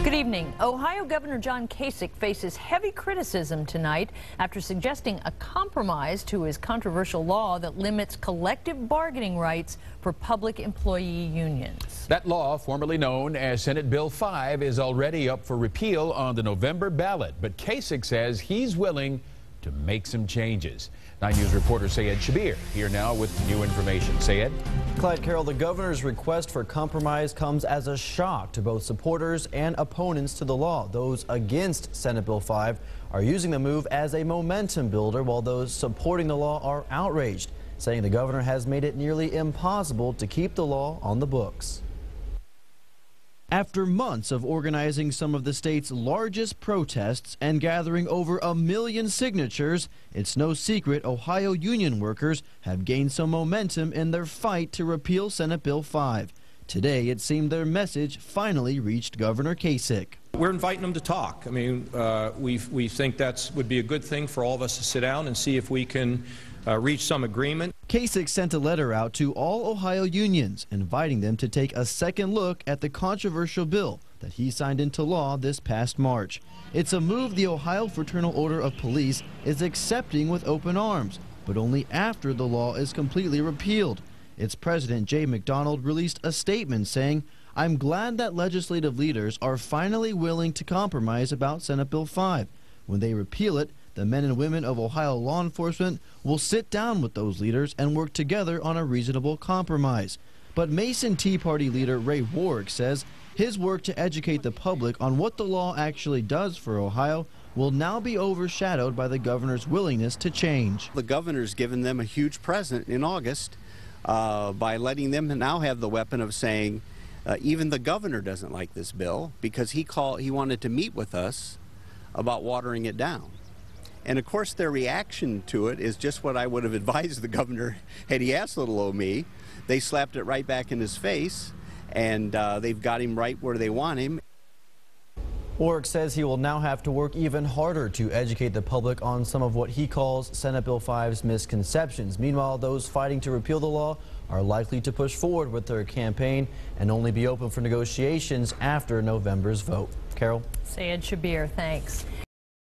Good evening. Ohio Governor John Kasich faces heavy criticism tonight after suggesting a compromise to his controversial law that limits collective bargaining rights for public employee unions. That law, formerly known as Senate Bill 5, is already up for repeal on the November ballot. But Kasich says he's willing to make some changes. 9 News reporter Sayed Shabir here now with new information. Sayed? Clyde, Carroll, the governor's request for compromise comes as a shock to both supporters and opponents to the law. Those against Senate Bill 5 are using the move as a momentum builder, while those supporting the law are outraged, saying the governor has made it nearly impossible to keep the law on the books. After months of organizing some of the state's largest protests and gathering over 1 million signatures, it's no secret Ohio union workers have gained some momentum in their fight to repeal Senate Bill 5. Today, it seemed their message finally reached Governor Kasich. We're inviting them to talk. I mean, we think that would be a good thing for all of us to sit down and see if we can reach some agreement. Kasich sent a letter out to all Ohio unions, inviting them to take a second look at the controversial bill that he signed into law this past March. It's a move the Ohio Fraternal Order of Police is accepting with open arms, but only after the law is completely repealed. Its president, Jay McDonald, released a statement saying, "I'm glad that legislative leaders are finally willing to compromise about Senate Bill 5. When they repeal it, the men and women of Ohio law enforcement will sit down with those leaders and work together on a reasonable compromise." But Mason Tea Party leader Ray Warwick says his work to educate the public on what the law actually does for Ohio will now be overshadowed by the governor's willingness to change. The governor's given them a huge present in August by letting them now have the weapon of saying even the governor doesn't like this bill because he wanted to meet with us about watering it down. And of course their reaction to it is just what I would have advised the governor had he asked little old me. They slapped it right back in his face, and they've got him right where they want him. Warwick says he will now have to work even harder to educate the public on some of what he calls Senate Bill 5's misconceptions. Meanwhile, those fighting to repeal the law are likely to push forward with their campaign and only be open for negotiations after November's vote. Carol? Sayed Shabir, thanks.